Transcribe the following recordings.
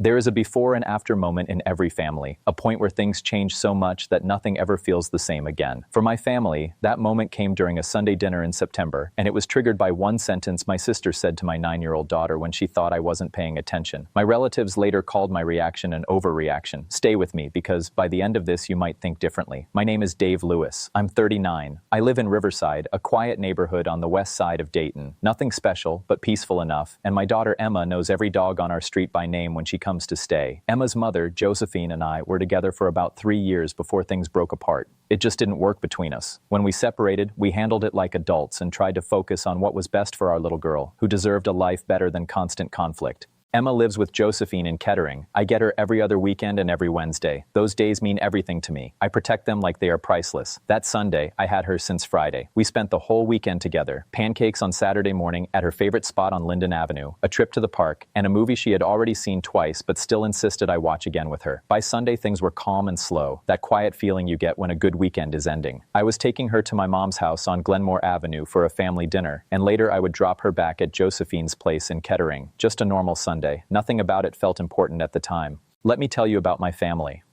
There is a before and after moment in every family, a point where things change so much that nothing ever feels the same again. For my family, that moment came during a Sunday dinner in September, and it was triggered by one sentence my sister said to my 9-year-old daughter when she thought I wasn't paying attention. My relatives later called my reaction an overreaction. Stay with me, because by the end of this you might think differently. My name is Dave Lewis. I'm 39. I live in Riverside, a quiet neighborhood on the west side of Dayton. Nothing special, but peaceful enough, and my daughter Emma knows every dog on our street by name when she comes to stay. Emma's mother, Josephine, and I were together for about 3 years before things broke apart. It just didn't work between us. When we separated, we handled it like adults and tried to focus on what was best for our little girl, who deserved a life better than constant conflict. Emma lives with Josephine in Kettering. I get her every other weekend and every Wednesday. Those days mean everything to me. I protect them like they are priceless. That Sunday, I had her since Friday. We spent the whole weekend together. Pancakes on Saturday morning at her favorite spot on Linden Avenue, a trip to the park, and a movie she had already seen twice but still insisted I watch again with her. By Sunday, things were calm and slow, that quiet feeling you get when a good weekend is ending. I was taking her to my mom's house on Glenmore Avenue for a family dinner, and later I would drop her back at Josephine's place in Kettering. Just a normal Sunday. Nothing about it felt important at the time. Let me tell you about my family.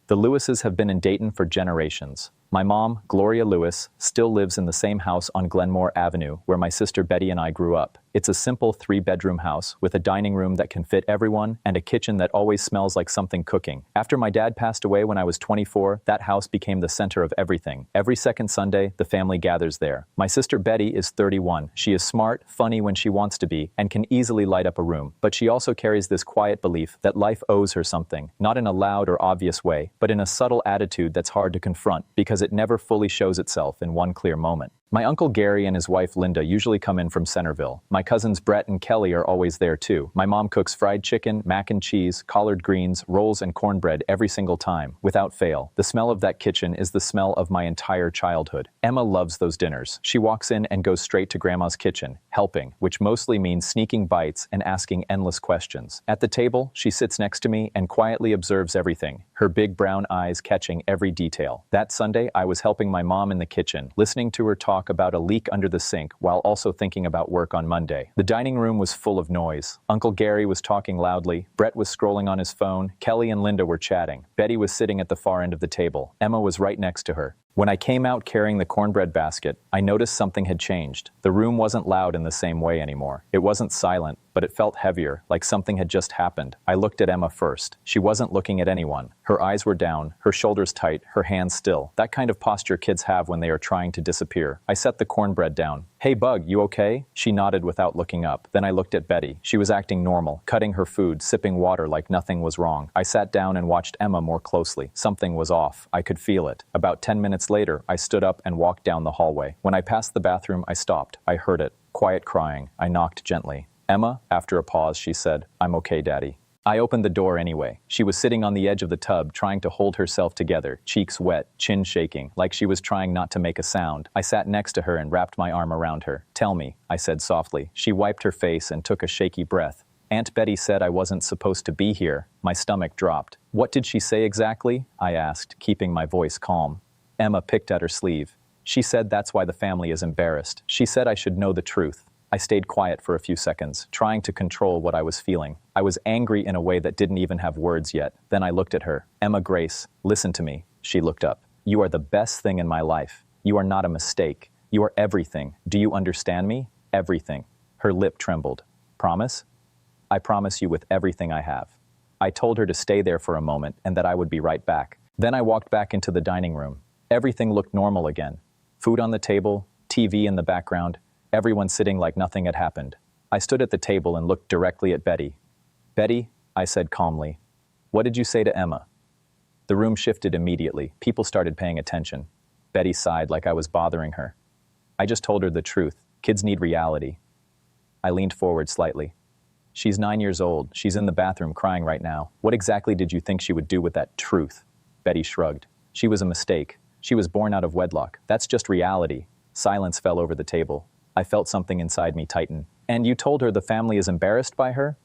The Lewises have been in Dayton for generations. My mom, Gloria Lewis, still lives in the same house on Glenmore Avenue where my sister Betty and I grew up. It's a simple 3-bedroom house with a dining room that can fit everyone and a kitchen that always smells like something cooking. After my dad passed away when I was 24, that house became the center of everything. Every second Sunday, the family gathers there. My sister Betty is 31. She is smart, funny when she wants to be, and can easily light up a room. But she also carries this quiet belief that life owes her something, not in a loud or obvious way, but in a subtle attitude that's hard to confront because it never fully shows itself in one clear moment. My Uncle Gary and his wife Linda usually come in from Centerville. My cousins Brett and Kelly are always there too. My mom cooks fried chicken, mac and cheese, collard greens, rolls, and cornbread every single time, without fail. The smell of that kitchen is the smell of my entire childhood. Emma loves those dinners. She walks in and goes straight to Grandma's kitchen, helping, which mostly means sneaking bites and asking endless questions. At the table, she sits next to me and quietly observes everything, her big brown eyes catching every detail. That Sunday, I was helping my mom in the kitchen, listening to her talk about a leak under the sink while also thinking about work on Monday. The dining room was full of noise. Uncle Gary was talking loudly, Brett was scrolling on his phone, Kelly and Linda were chatting. Betty was sitting at the far end of the table. Emma was right next to her. When I came out carrying the cornbread basket, I noticed something had changed. The room wasn't loud in the same way anymore. It wasn't silent, but it felt heavier, like something had just happened. I looked at Emma first. She wasn't looking at anyone. Her eyes were down, her shoulders tight, her hands still. That kind of posture kids have when they are trying to disappear. I set the cornbread down. "Hey Bug, you okay?" She nodded without looking up. Then I looked at Betty. She was acting normal, cutting her food, sipping water like nothing was wrong. I sat down and watched Emma more closely. Something was off. I could feel it. About 10 minutes later, I stood up and walked down the hallway. When I passed the bathroom, I stopped. I heard it. Quiet crying. I knocked gently. "Emma?" After a pause, she said, "I'm okay, Daddy." I opened the door anyway. She was sitting on the edge of the tub, trying to hold herself together, cheeks wet, chin shaking, like she was trying not to make a sound. I sat next to her and wrapped my arm around her. "Tell me," I said softly. She wiped her face and took a shaky breath. "Aunt Betty said I wasn't supposed to be here." My stomach dropped. "What did she say exactly?" I asked, keeping my voice calm. Emma picked at her sleeve. "She said that's why the family is embarrassed. She said I should know the truth." I stayed quiet for a few seconds, trying to control what I was feeling. I was angry in a way that didn't even have words yet. Then I looked at her. "Emma Grace, listen to me." She looked up. "You are the best thing in my life. You are not a mistake. You are everything. Do you understand me? Everything." Her lip trembled. "Promise?" "I promise you with everything I have." I told her to stay there for a moment and that I would be right back. Then I walked back into the dining room. Everything looked normal again. Food on the table, TV in the background, everyone sitting like nothing had happened. I stood at the table and looked directly at Betty. "Betty," I said calmly, "what did you say to Emma?" The room shifted immediately. People started paying attention. Betty sighed like I was bothering her. "I just told her the truth. Kids need reality." I leaned forward slightly. "She's 9 years old. She's in the bathroom crying right now. What exactly did you think she would do with that truth?" Betty shrugged. "She was a mistake. She was born out of wedlock. That's just reality." Silence fell over the table. I felt something inside me tighten. "And you told her the family is embarrassed by her?"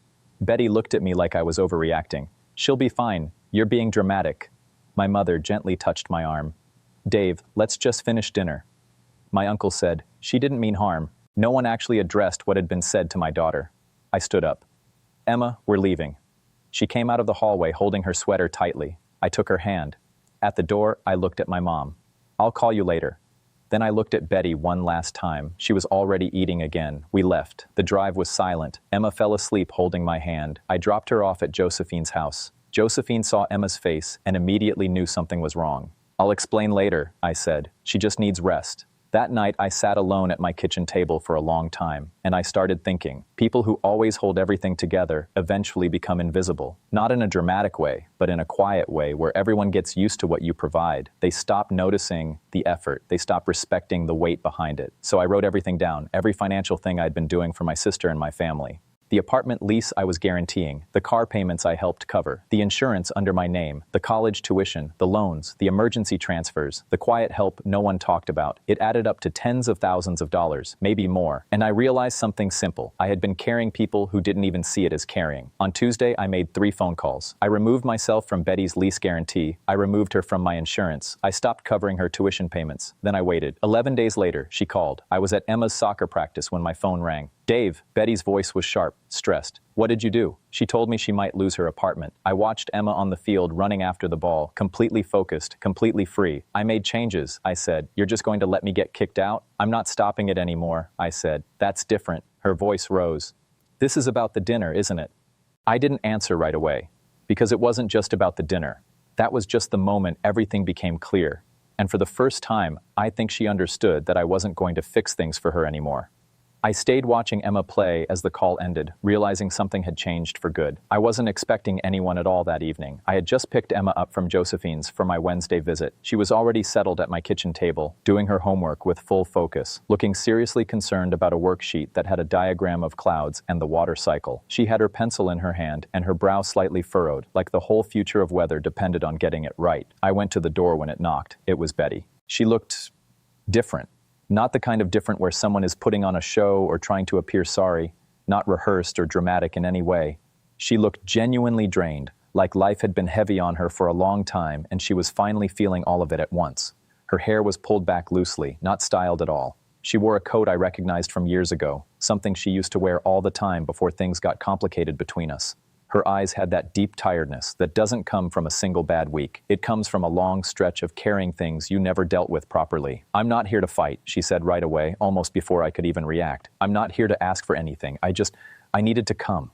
Betty looked at me like I was overreacting. "She'll be fine. You're being dramatic." My mother gently touched my arm. "Dave, let's just finish dinner." My uncle said, "She didn't mean harm." No one actually addressed what had been said to my daughter. I stood up. "Emma, we're leaving." She came out of the hallway holding her sweater tightly. I took her hand. At the door, I looked at my mom. "I'll call you later." Then I looked at Betty one last time. She was already eating again. We left. The drive was silent. Emma fell asleep holding my hand. I dropped her off at Josephine's house. Josephine saw Emma's face and immediately knew something was wrong. "I'll explain later," I said. "She just needs rest." That night, I sat alone at my kitchen table for a long time, and I started thinking, people who always hold everything together eventually become invisible. Not in a dramatic way, but in a quiet way where everyone gets used to what you provide. They stop noticing the effort. They stop respecting the weight behind it. So I wrote everything down, every financial thing I'd been doing for my sister and my family. The apartment lease I was guaranteeing, the car payments I helped cover, the insurance under my name, the college tuition, the loans, the emergency transfers, the quiet help no one talked about. It added up to tens of thousands of dollars, maybe more. And I realized something simple. I had been carrying people who didn't even see it as carrying. On Tuesday, I made 3 phone calls. I removed myself from Betty's lease guarantee. I removed her from my insurance. I stopped covering her tuition payments. Then I waited. 11 days later, she called. I was at Emma's soccer practice when my phone rang. "Dave," Betty's voice was sharp, stressed. "What did you do?" She told me she might lose her apartment. I watched Emma on the field running after the ball, completely focused, completely free. "I made changes," I said. "You're just going to let me get kicked out?" "I'm not stopping it anymore," I said. "That's different." Her voice rose. "This is about the dinner, isn't it?" I didn't answer right away, because it wasn't just about the dinner. That was just the moment everything became clear. And for the first time, I think she understood that I wasn't going to fix things for her anymore. I stayed watching Emma play as the call ended, realizing something had changed for good. I wasn't expecting anyone at all that evening. I had just picked Emma up from Josephine's for my Wednesday visit. She was already settled at my kitchen table, doing her homework with full focus, looking seriously concerned about a worksheet that had a diagram of clouds and the water cycle. She had her pencil in her hand and her brow slightly furrowed, like the whole future of weather depended on getting it right. I went to the door when it knocked. It was Betty. She looked different. Not the kind of different where someone is putting on a show or trying to appear sorry, not rehearsed or dramatic in any way. She looked genuinely drained, like life had been heavy on her for a long time and she was finally feeling all of it at once. Her hair was pulled back loosely, not styled at all. She wore a coat I recognized from years ago, something she used to wear all the time before things got complicated between us. Her eyes had that deep tiredness that doesn't come from a single bad week. It comes from a long stretch of carrying things you never dealt with properly. "I'm not here to fight," she said right away, almost before I could even react. "I'm not here to ask for anything. I needed to come."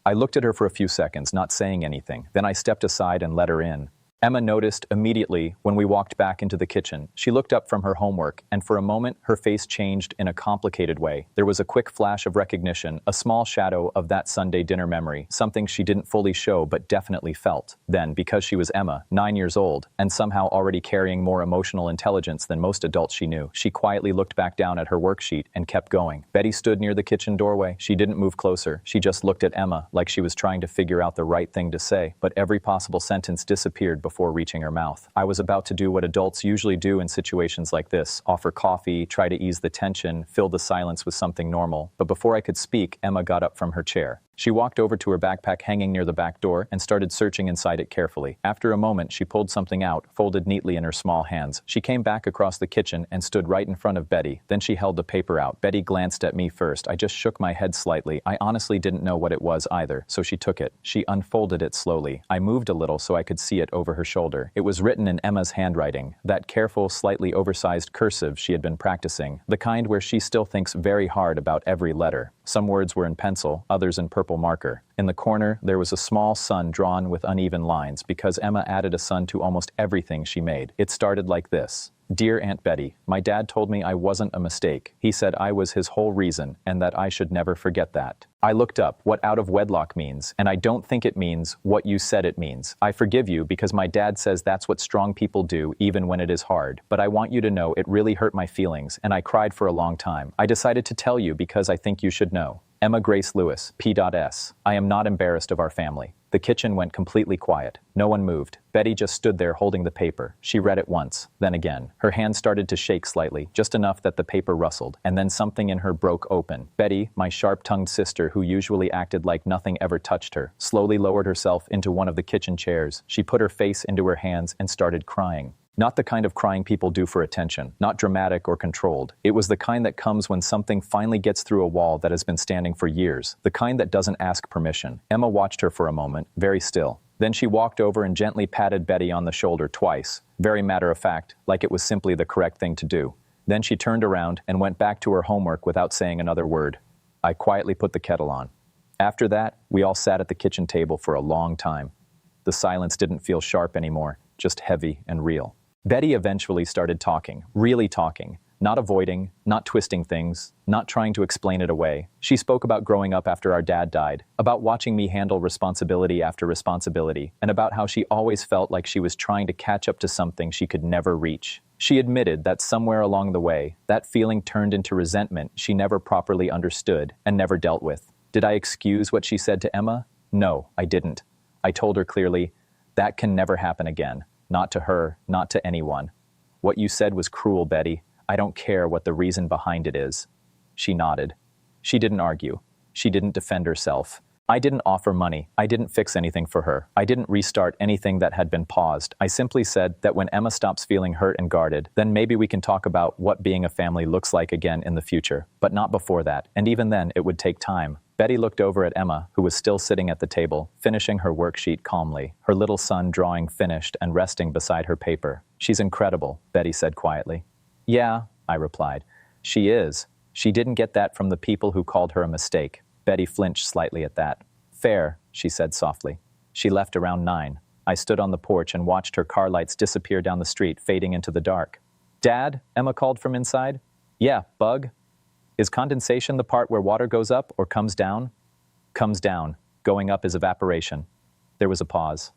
I looked at her for a few seconds, not saying anything. Then I stepped aside and let her in. Emma noticed immediately when we walked back into the kitchen. She looked up from her homework, and for a moment, her face changed in a complicated way. There was a quick flash of recognition, a small shadow of that Sunday dinner memory, something she didn't fully show but definitely felt. Then, because she was Emma, 9 years old, and somehow already carrying more emotional intelligence than most adults she knew, she quietly looked back down at her worksheet and kept going. Betty stood near the kitchen doorway. She didn't move closer. She just looked at Emma like she was trying to figure out the right thing to say, but every possible sentence disappeared before reaching her mouth. I was about to do what adults usually do in situations like this: offer coffee, try to ease the tension, fill the silence with something normal. But before I could speak, Emma got up from her chair. She walked over to her backpack hanging near the back door and started searching inside it carefully. After a moment, she pulled something out, folded neatly in her small hands. She came back across the kitchen and stood right in front of Betty. Then she held the paper out. Betty glanced at me first. I just shook my head slightly. I honestly didn't know what it was either, so she took it. She unfolded it slowly. I moved a little so I could see it over her shoulder. It was written in Emma's handwriting, that careful, slightly oversized cursive she had been practicing, the kind where she still thinks very hard about every letter. Some words were in pencil, others in purple marker. In the corner, there was a small sun drawn with uneven lines because Emma added a sun to almost everything she made. It started like this: "Dear Aunt Betty, my dad told me I wasn't a mistake. He said I was his whole reason and that I should never forget that. I looked up what out of wedlock means, and I don't think it means what you said it means. I forgive you because my dad says that's what strong people do even when it is hard. But I want you to know it really hurt my feelings, and I cried for a long time. I decided to tell you because I think you should know. Emma Grace Lewis, P.S. I am not embarrassed of our family." The kitchen went completely quiet. No one moved. Betty just stood there holding the paper. She read it once, then again. Her hand started to shake slightly, just enough that the paper rustled, and then something in her broke open. Betty, my sharp-tongued sister who usually acted like nothing ever touched her, slowly lowered herself into one of the kitchen chairs. She put her face into her hands and started crying. Not the kind of crying people do for attention, not dramatic or controlled. It was the kind that comes when something finally gets through a wall that has been standing for years, the kind that doesn't ask permission. Emma watched her for a moment, very still. Then she walked over and gently patted Betty on the shoulder twice, very matter of fact, like it was simply the correct thing to do. Then she turned around and went back to her homework without saying another word. I quietly put the kettle on. After that, we all sat at the kitchen table for a long time. The silence didn't feel sharp anymore, just heavy and real. Betty eventually started talking, really talking, not avoiding, not twisting things, not trying to explain it away. She spoke about growing up after our dad died, about watching me handle responsibility after responsibility, and about how she always felt like she was trying to catch up to something she could never reach. She admitted that somewhere along the way, that feeling turned into resentment she never properly understood and never dealt with. Did I excuse what she said to Emma? No, I didn't. I told her clearly, that can never happen again. Not to her, not to anyone. What you said was cruel, Betty. I don't care what the reason behind it is. She nodded. She didn't argue. She didn't defend herself. I didn't offer money. I didn't fix anything for her. I didn't restart anything that had been paused. I simply said that when Emma stops feeling hurt and guarded, then maybe we can talk about what being a family looks like again in the future. But not before that, and even then it would take time. Betty looked over at Emma, who was still sitting at the table, finishing her worksheet calmly, her little son drawing finished and resting beside her paper. She's incredible, Betty said quietly. Yeah, I replied. She is. She didn't get that from the people who called her a mistake. Betty flinched slightly at that. Fair, she said softly. She left around 9. I stood on the porch and watched her car lights disappear down the street, fading into the dark. Dad? Emma called from inside. Yeah, Bug? Is condensation the part where water goes up or comes down? Comes down. Going up is evaporation. There was a pause.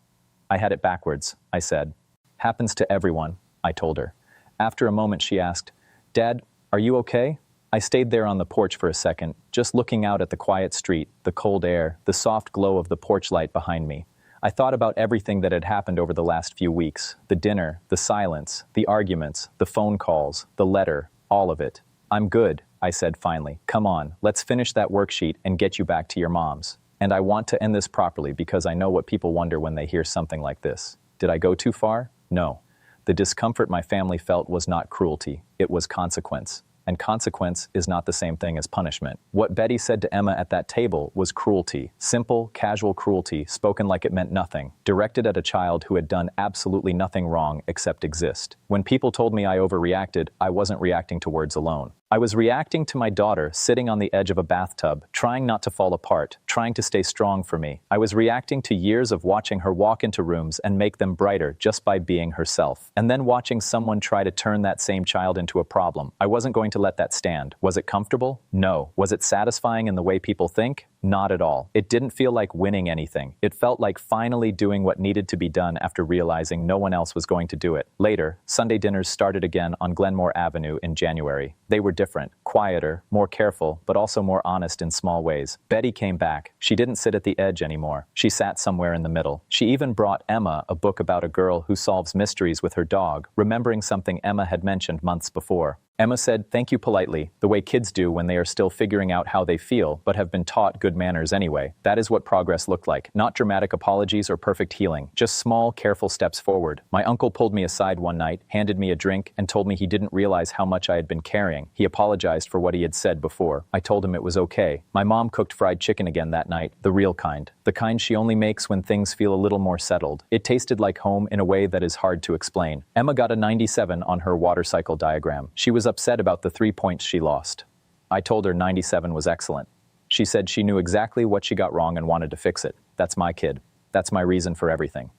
I had it backwards, I said. Happens to everyone, I told her. After a moment she asked, Dad, are you okay? I stayed there on the porch for a second, just looking out at the quiet street, the cold air, the soft glow of the porch light behind me. I thought about everything that had happened over the last few weeks, the dinner, the silence, the arguments, the phone calls, the letter, all of it. I'm good, I said finally. Come on, let's finish that worksheet and get you back to your mom's. And I want to end this properly because I know what people wonder when they hear something like this. Did I go too far? No. The discomfort my family felt was not cruelty, it was consequence. And consequence is not the same thing as punishment. What Betty said to Emma at that table was cruelty, simple, casual cruelty, spoken like it meant nothing, directed at a child who had done absolutely nothing wrong except exist. When people told me I overreacted, I wasn't reacting to words alone. I was reacting to my daughter sitting on the edge of a bathtub, trying not to fall apart, trying to stay strong for me. I was reacting to years of watching her walk into rooms and make them brighter just by being herself. And then watching someone try to turn that same child into a problem. I wasn't going to let that stand. Was it comfortable? No. Was it satisfying in the way people think? Not at all. It didn't feel like winning anything. It felt like finally doing what needed to be done after realizing no one else was going to do it. Later, Sunday dinners started again on Glenmore Avenue in January. They were different, quieter, more careful, but also more honest in small ways. Betty came back. She didn't sit at the edge anymore. She sat somewhere in the middle. She even brought Emma a book about a girl who solves mysteries with her dog, remembering something Emma had mentioned months before. Emma said thank you politely, the way kids do when they are still figuring out how they feel, but have been taught good manners anyway. That is what progress looked like. Not dramatic apologies or perfect healing, just small, careful steps forward. My uncle pulled me aside one night, handed me a drink, and told me he didn't realize how much I had been carrying. He apologized for what he had said before. I told him it was okay. My mom cooked fried chicken again that night, the real kind. The kind she only makes when things feel a little more settled. It tasted like home in a way that is hard to explain. Emma got a 97 on her water cycle diagram. She was upset about the 3 points she lost. I told her 97 was excellent. She said she knew exactly what she got wrong and wanted to fix it. That's my kid. That's my reason for everything.